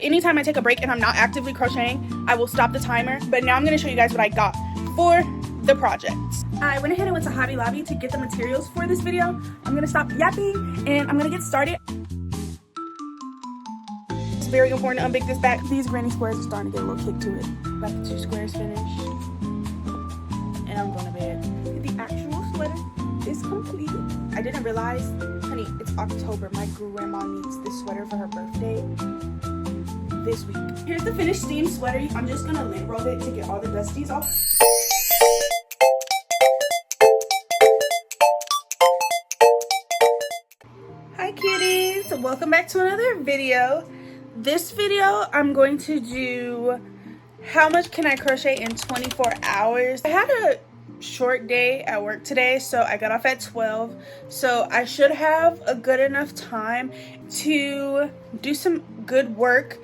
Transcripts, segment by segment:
Anytime I take a break and I'm not actively crocheting, I will stop the timer. But now I'm going to show you guys what I got for the project. I went ahead and went to Hobby Lobby to get the materials for this video. I'm going to stop yapping and I'm going to get started. It's very important to unbig this back. These granny squares are starting to get a little kick to it. Got the 2 squares finished. And I'm going to bed. The actual sweater is complete. I didn't realize, honey, it's October. My grandma needs this sweater for her birthday this week. Here's the finished steam sweater. I'm just gonna lint roll it to get all the dusties off. Hi cuties, welcome back to another video. This video I'm going to do how much can I crochet in 24 hours. I had a short day at work today, so I got off at 12, so I should have a good enough time to do some good work.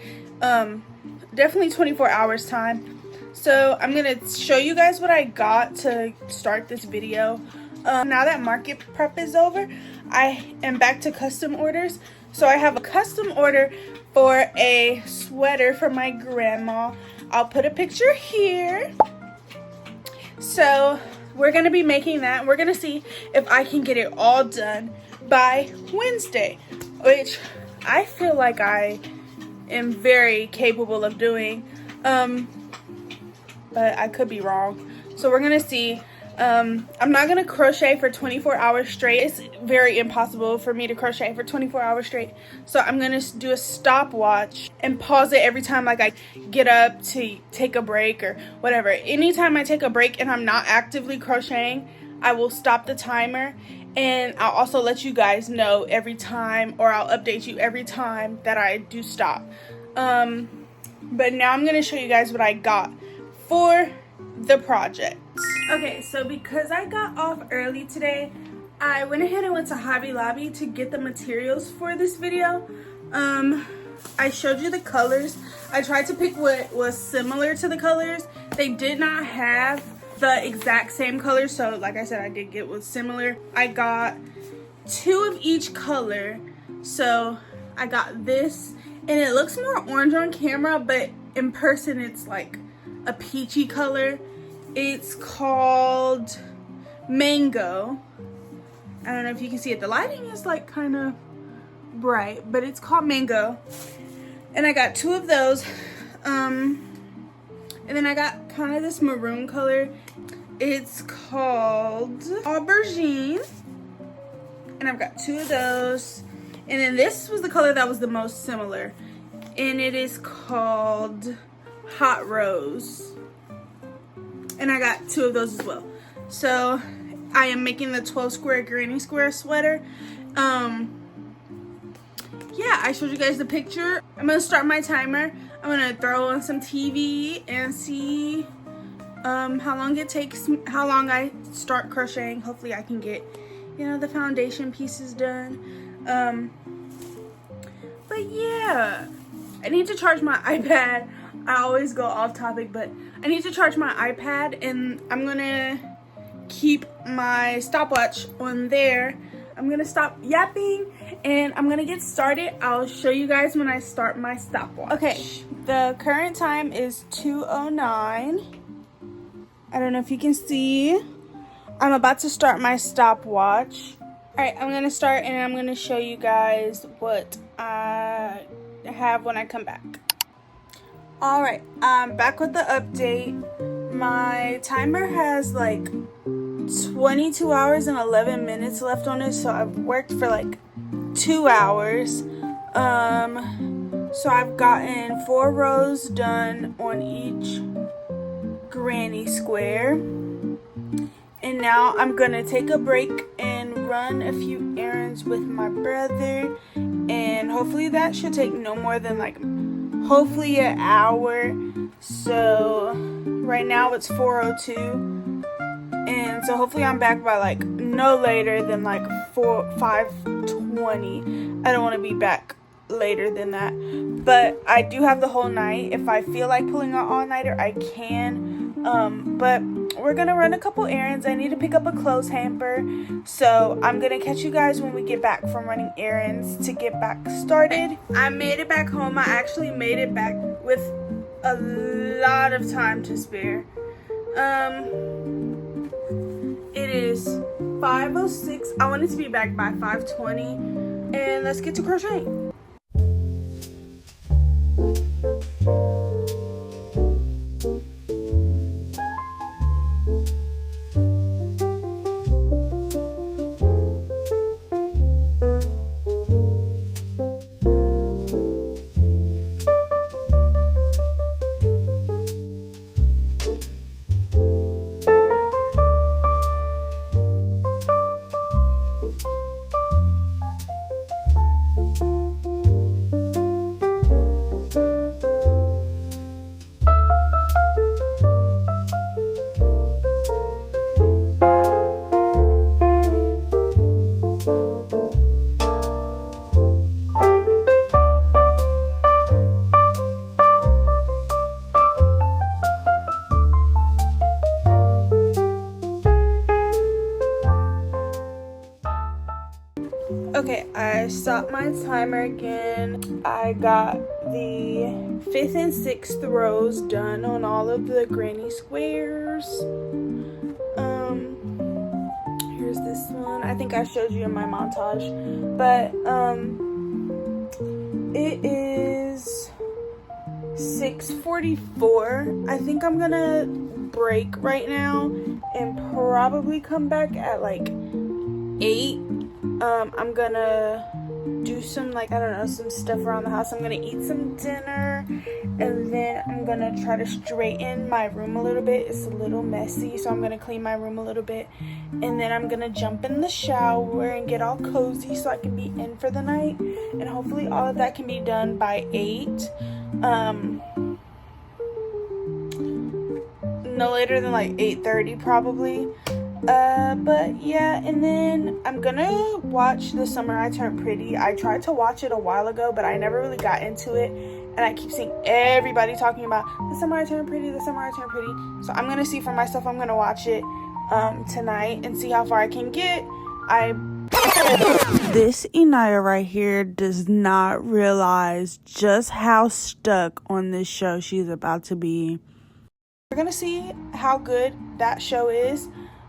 Definitely 24 hours time. So I'm gonna show you guys what I got to start this video. Now that market prep is over, I am back to custom orders. So I have a custom order for a sweater for my grandma. I'll put a picture here. So we're gonna be making that. We're gonna see if I can get it all done by Wednesday, which I feel like I am very capable of doing, but I could be wrong. So we're gonna see. I'm not gonna crochet for 24 hours straight. It's very impossible for me to crochet for 24 hours straight. So I'm gonna do a stopwatch and pause it every time like I get up to take a break or whatever. Anytime I take a break and I'm not actively crocheting, I will stop the timer, and I'll also let you guys know every time, or I'll update you every time that I do stop. But now I'm gonna show you guys what I got for the project. Okay, so because I got off early today, I went ahead and went to Hobby Lobby to get the materials for this video. I showed you the colors. I tried to pick what was similar to the colors. They did not have the exact same color, so like I said, I did get what's similar. I got 2 of each color. So I got this, and it looks more orange on camera, but in person it's like a peachy color. It's called Mango. I don't know if you can see it. The lighting is like kind of bright, but it's called Mango. And I got 2 of those. And then I got kind of this maroon color. It's called Aubergine. And I've got 2 of those. And then this was the color that was the most similar. And it is called Hot Rose. And I got 2 of those as well. So I am making the 12 square granny square sweater. Yeah, I showed you guys the picture. I'm gonna start my timer. I'm gonna throw on some TV and see how long it takes, how long I start crocheting. Hopefully I can get, you know, the foundation pieces done. But yeah, I need to charge my iPad. I always go off topic, but I need to charge my iPad, and I'm gonna keep my stopwatch on there. I'm gonna stop yapping and I'm gonna get started. I'll show you guys when I start my stopwatch. Okay, the current time is 2:09. I don't know if you can see. I'm about to start my stopwatch. Alright, I'm gonna start and I'm gonna show you guys what I have when I come back. Alright, I'm back with the update. My timer has like 22 hours and 11 minutes left on it, so I've worked for like 2 hours. So I've gotten 4 rows done on each granny square. And now I'm gonna take a break and run a few errands with my brother, and hopefully that should take no more than like hopefully an hour. So right now it's 4:02, and so hopefully I'm back by like no later than like 5:20. I don't want to be back later than that, but I do have the whole night. If I feel like pulling an all-nighter, I can, But we're gonna run a couple errands. I need to pick up a clothes hamper, so I'm gonna catch you guys when we get back from running errands to get back started. I made it back home. I actually made it back with a lot of time to spare. It is 5:06. I wanted to be back by 5:20, and let's get to crocheting. Okay, I stopped my timer again. I got the 5th and 6th rows done on all of the granny squares. Here's this one. I think I showed you in my montage, but it is 6:44. I think I'm gonna break right now and probably come back at like 8. I'm gonna do some, like, I don't know, some stuff around the house. I'm gonna eat some dinner, and then I'm gonna try to straighten my room a little bit. It's a little messy, so I'm gonna clean my room a little bit, and then I'm gonna jump in the shower and get all cozy so I can be in for the night, and hopefully all of that can be done by 8. No later than like 8:30 probably. But yeah, and then I'm gonna watch The Summer I Turned Pretty. I tried to watch it a while ago, but I never really got into it, and I keep seeing everybody talking about The Summer I Turned Pretty, The Summer I Turned Pretty. So I'm gonna see for myself. I'm gonna watch it tonight and see how far I can get. This Inaya right here does not realize just how stuck on this show she's about to be. We're gonna see how good that show is.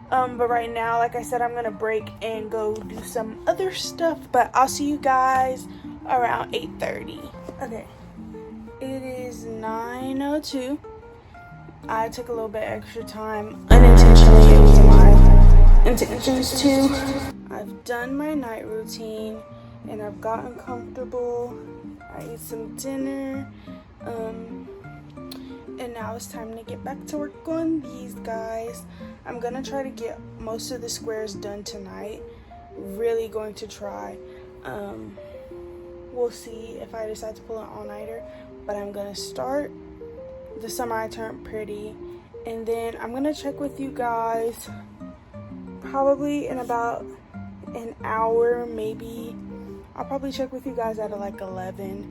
But right now, like I said, I'm gonna break and go do some other stuff, but I'll see you guys around 8:30. Okay, it is 9:02. I took a little bit extra time unintentionally. It was my intentions too. I've done my night routine and I've gotten comfortable. I ate some dinner, and now it's time to get back to work on these guys. I'm gonna try to get most of the squares done tonight. Really going to try. We'll see if I decide to pull an all-nighter, but I'm gonna start The Summer I Turned Pretty, and then I'm gonna check with you guys probably in about an hour, maybe. I'll probably check with you guys at like 11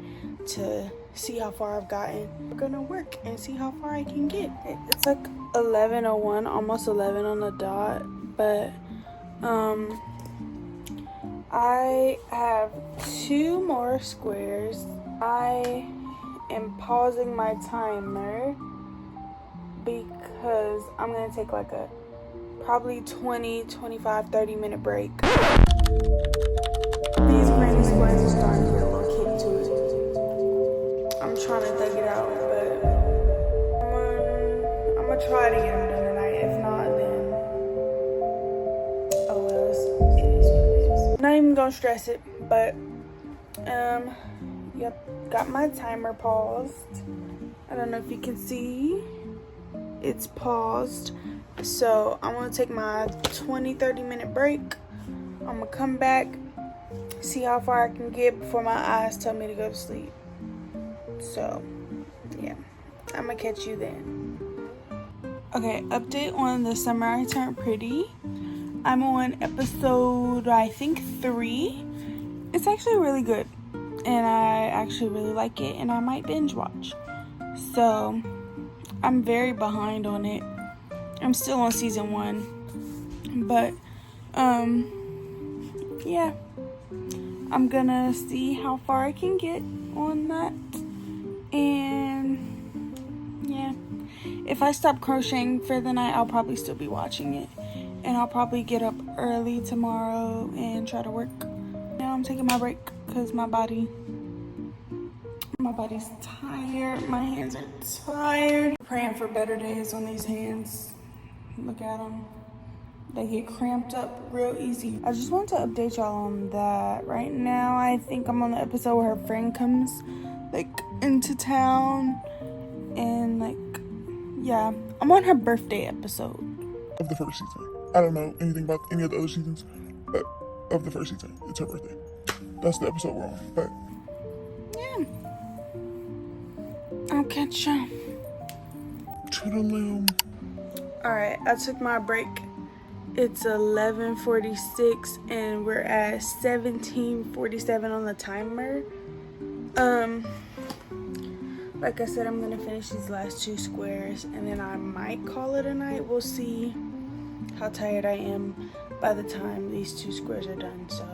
to see how far I've gotten. We're gonna work and see how far I can get. It's like 11:01, almost 11 on the dot, but I have 2 more squares. I am pausing my timer because I'm gonna take like a probably 20, 25, 30 minute break. These granny squares are starting to get a little kick to it. I'm trying to thug it out, but I'm gonna try to get them done tonight. If not, then oh well, it is what it is. I'm not even gonna stress it, but yep, got my timer paused. I don't know if you can see, it's paused. So I'm gonna take my 20-30 minute break. I'm gonna come back, see how far I can get before my eyes tell me to go to sleep. So yeah, I'm gonna catch you then. Okay, update on The Summer I Turned Pretty. I'm on episode, I think, 3. It's actually really good, and I actually really like it, and I might binge watch. So I'm very behind on it. I'm still on season 1, but yeah, I'm gonna see how far I can get on that. And yeah, if I stop crocheting for the night, I'll probably still be watching it, and I'll probably get up early tomorrow and try to work. Now I'm taking my break because my body's tired. My hands are tired. Praying for better days on these hands. Look at them. They get cramped up real easy. I just want to update y'all on that. Right now, I think I'm on the episode where her friend comes, like, into town. And, like, yeah. I'm on her birthday episode. Of the first season. I don't know anything about any of the other seasons, but of the first season, it's her birthday. That's the episode we're on, but... yeah. I'll catch ya. Toodaloo. Alright, I took my break. It's 11:46 and we're at 17:47 on the timer. Like I said, I'm gonna finish these last 2 squares and then I might call it a night. We'll see how tired I am by the time these 2 squares are done. So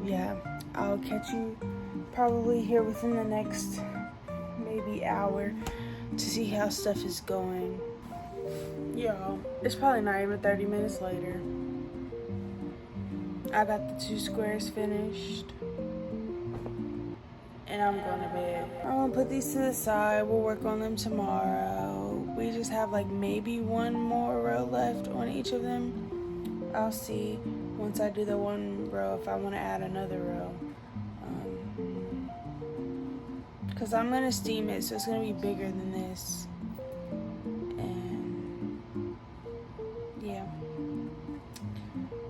yeah, I'll catch you probably here within the next maybe hour to see how stuff is going. Yo, it's probably not even 30 minutes later. I got the 2 squares finished. And I'm going to bed. I'm going to put these to the side. We'll work on them tomorrow. We just have like maybe 1 more row left on each of them. I'll see once I do the 1 row if I want to add another row. Because I'm going to steam it, so it's going to be bigger than this.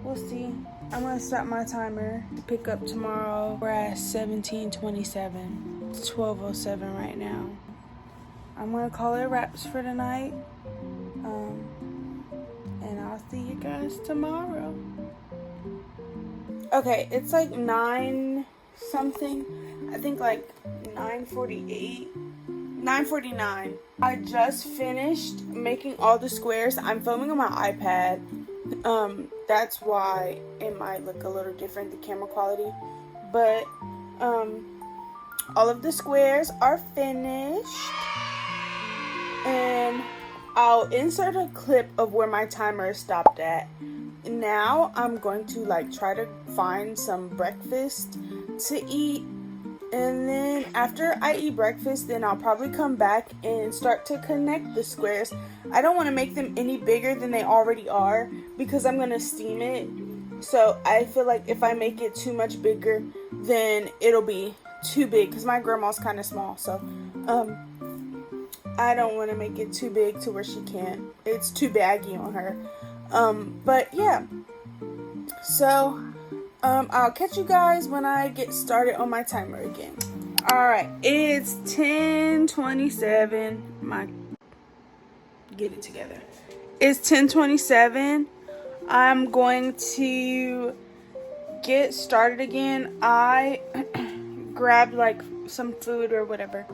We'll see. I'm gonna stop my timer to pick up tomorrow. We're at 17:27. It's 12:07 right now. I'm gonna call it wraps for tonight. And I'll see you guys tomorrow. Okay, it's like 9 something. I think like 9:48. 9:49. I just finished making all the squares. I'm filming on my iPad. That's why it might look a little different, the camera quality. But, all of the squares are finished. And I'll insert a clip of where my timer stopped at. Now, I'm going to, like, try to find some breakfast to eat. And then after I eat breakfast, then I'll probably come back and start to connect the squares. I don't want to make them any bigger than they already are because I'm going to steam it. So I feel like if I make it too much bigger, then it'll be too big because my grandma's kind of small. So I don't want to make it too big to where she can't. It's too baggy on her. But yeah. So... I'll catch you guys when I get started on my timer again. Alright, it's 10:27. Get it together. It's 10:27. I'm going to get started again. I grabbed like some food or whatever.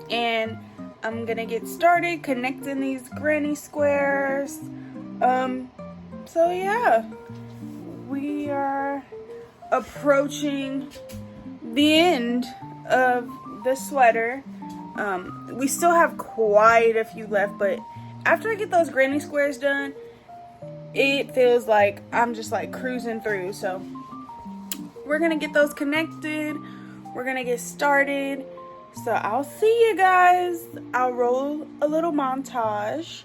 And I'm gonna get started connecting these granny squares. So yeah. We are approaching the end of the sweater. We still have quite a few left, but after I get those granny squares done, it feels like I'm just like cruising through. So we're gonna get those connected. We're gonna get started. So I'll see you guys. I'll roll a little montage.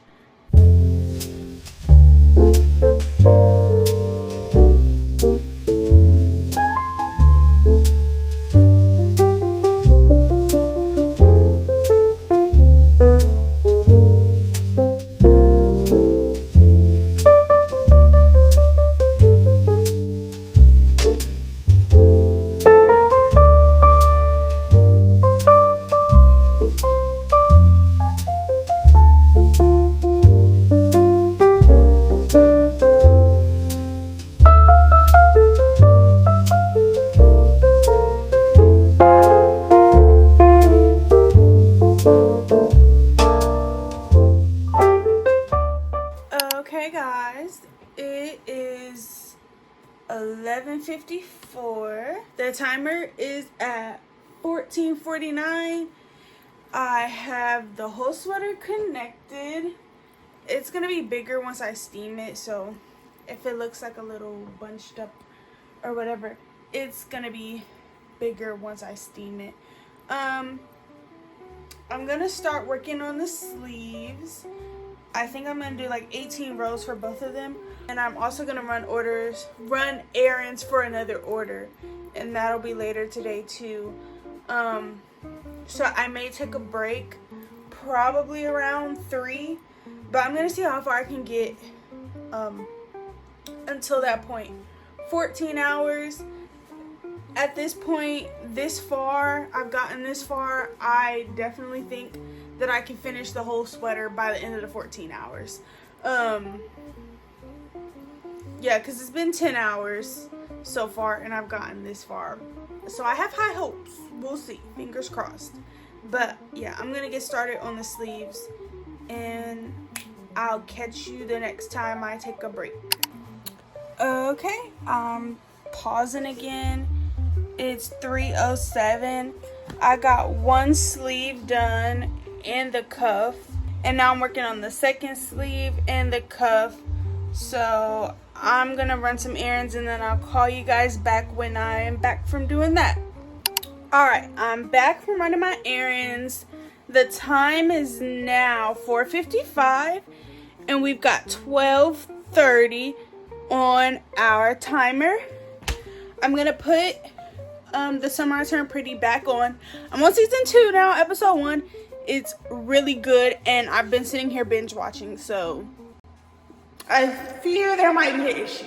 The timer is at 14:49. I have the whole sweater connected. It's gonna be bigger once I steam it, so if it looks like a little bunched up or whatever, it's gonna be bigger once I steam it. I'm gonna start working on the sleeves. I think I'm gonna do like 18 rows for both of them, and I'm also gonna run errands for another order, and that'll be later today too. So I may take a break, probably around 3, but I'm gonna see how far I can get until that point. 14 hours. At this point, I've gotten this far, I definitely think that I can finish the whole sweater by the end of the 14 hours. Yeah, because it's been 10 hours so far, and I've gotten this far. So I have high hopes. We'll see. Fingers crossed. But, yeah, I'm going to get started on the sleeves, and I'll catch you the next time I take a break. Okay, I'm pausing again. It's 3:07. I got one sleeve done and the cuff, and now I'm working on the second sleeve and the cuff. So I'm gonna run some errands, and then I'll call you guys back when I am back from doing that. Alright, I'm back from running my errands. The time is now 4:55, and we've got 12:30 on our timer. I'm gonna put the Summer I Turned Pretty back on. I'm on season 2 now, episode 1. It's really good, and I've been sitting here binge watching, so I fear there might be an issue.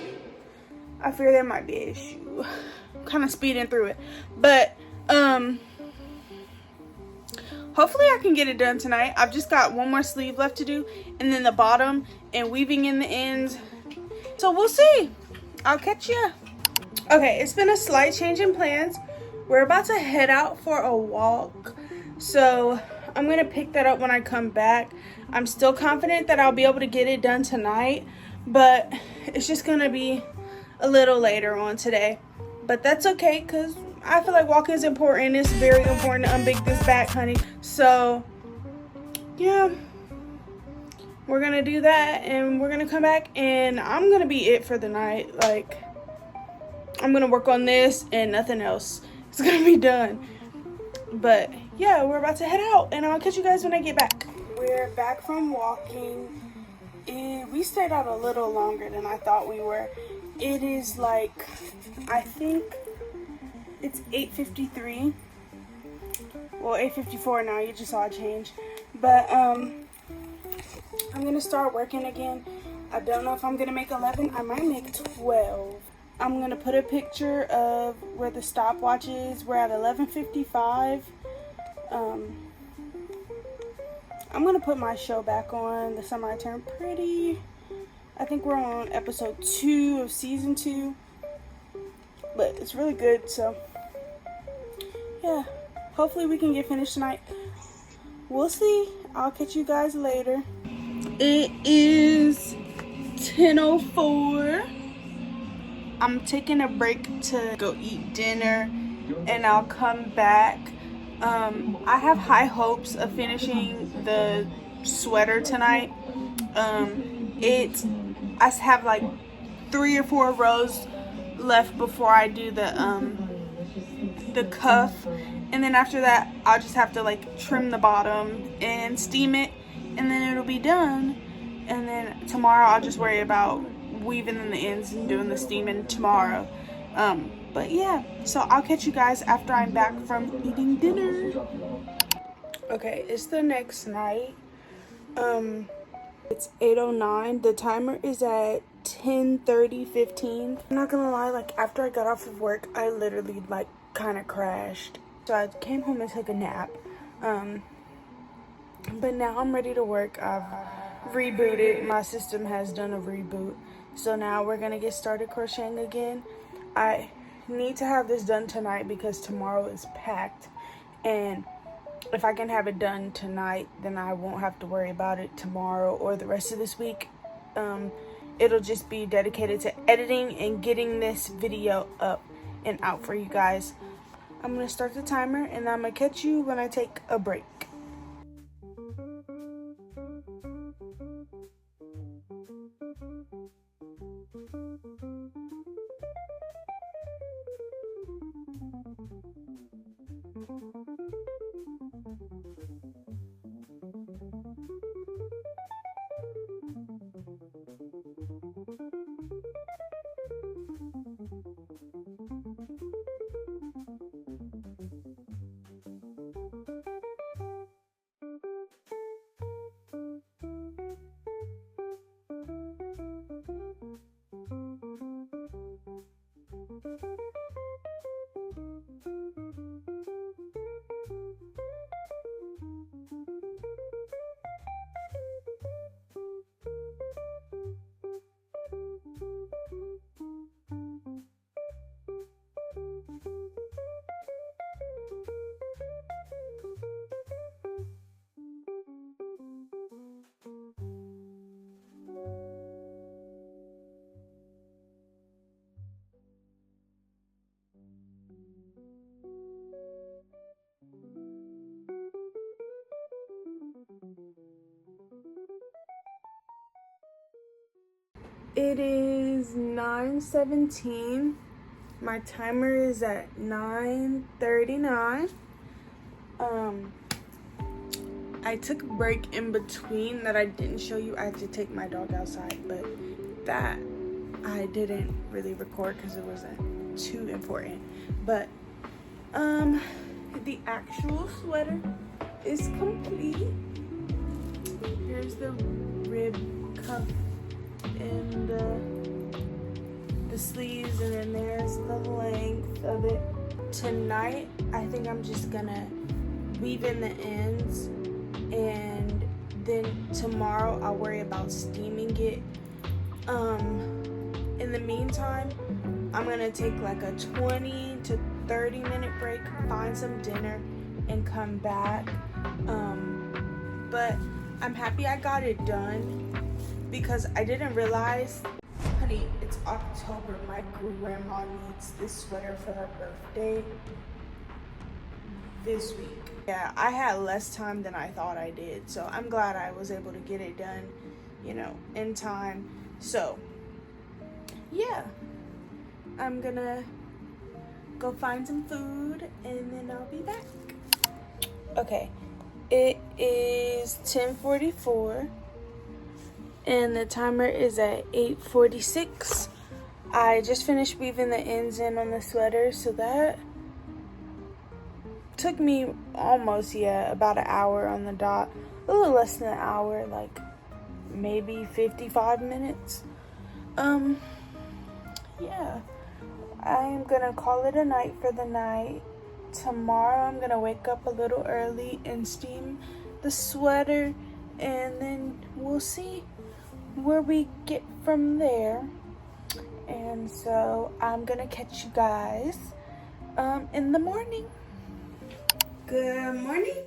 I'm kind of speeding through it, but hopefully I can get it done tonight. I've just got one more sleeve left to do, and then the bottom and weaving in the ends. So we'll see. I'll catch ya. Okay, it's been a slight change in plans. We're about to head out for a walk, so I'm gonna pick that up when I come back. I'm still confident that I'll be able to get it done tonight, but it's just gonna be a little later on today. But that's okay, because I feel like walking is important. It's very important to unbig this back, honey. So yeah, we're gonna do that, and we're gonna come back, and I'm gonna be it for the night. Like, I'm gonna work on this and nothing else. It's gonna be done. But yeah, we're about to head out, and I'll catch you guys when I get back. We're back from walking, and we stayed out a little longer than I thought we were. It is like, I think it's 8:53. Well, 8:54 now. You just saw a change. But I'm gonna start working again. I don't know if I'm gonna make 11. I might make 12. I'm gonna put a picture of where the stopwatch is. We're at 11:55. I'm gonna put my show back on, The Summer I Turned Pretty. I think we're on episode 2 of season 2, but it's really good. So yeah, hopefully we can get finished tonight. We'll see. I'll catch you guys later. It is 10:04. I'm taking a break to go eat dinner, and I'll come back. I have high hopes of finishing the sweater tonight. I have like 3 or 4 rows left before I do the cuff, and then after that I'll just have to like trim the bottom and steam it, and then it'll be done. And then tomorrow I'll just worry about weaving in the ends and doing the steaming tomorrow. But yeah, so I'll catch you guys after I'm back from eating dinner. Okay, it's the next night. It's 8:09. The timer is at 10:30:15. I'm not gonna lie, like after I got off of work, I literally like kind of crashed. So I came home and took a nap. But now I'm ready to work. I've rebooted. My system has done a reboot. So now we're gonna get started crocheting again. I need to have this done tonight because tomorrow is packed, and if I can have it done tonight, then I won't have to worry about it tomorrow or the rest of this week. It'll just be dedicated to editing and getting this video up and out for you guys. I'm gonna start the timer and I'm gonna catch you when I take a break. It is 9:17. My timer is at 9:39. I took a break in between that I didn't show you. I had to take my dog outside, but that I didn't really record because it wasn't too important. But the actual sweater is complete. Here's the rib cuff and the sleeves, and then there's the length of it. Tonight, I think I'm just gonna weave in the ends, and then tomorrow I'll worry about steaming it. In the meantime, I'm gonna take like a 20 to 30 minute break, find some dinner, and come back. But I'm happy I got it done because I didn't realize, honey, it's October. My grandma needs this sweater for her birthday this week. Yeah, I had less time than I thought I did, so I'm glad I was able to get it done, you know, in time. So, yeah, I'm gonna go find some food and then I'll be back. Okay, it is 10:44 and the timer is at 8:46. I just finished weaving the ends in on the sweater, so that took me almost, about an hour on the dot. A little less than an hour, like maybe 55 minutes. Yeah, I'm gonna call it a night for the night. Tomorrow I'm gonna wake up a little early and steam the sweater, and then we'll see where we get from there. And so I'm gonna catch you guys in the morning. Good morning.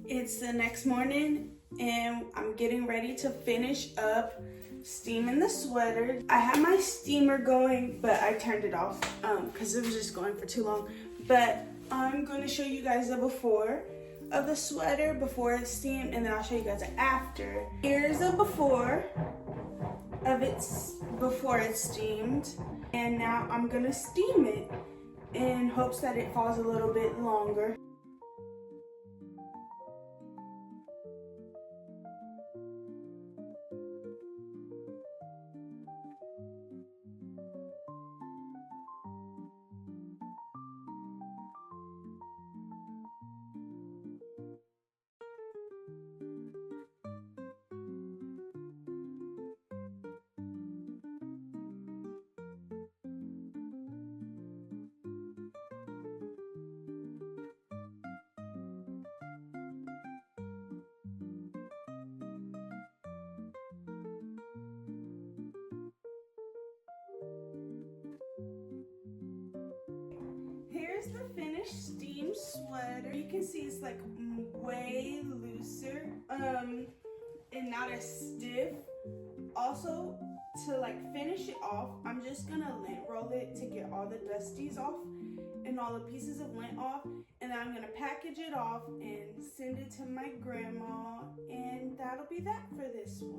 It's the next morning and I'm getting ready to finish up steaming the sweater. I had my steamer going, but I turned it off because it was just going for too long. But I'm going to show you guys the before of the sweater before it's steamed, and then I'll show you guys the after. Here's the before of before it's steamed, and now I'm going to steam it in hopes that it falls a little bit longer. Here's the finished steam sweater. You can see it's like way looser and not as stiff. Also, to like finish it off, I'm just gonna lint roll it to get all the dusties off, and all the pieces of lint off, and then I'm gonna package it off and send it to my grandma, and that'll be that for this one.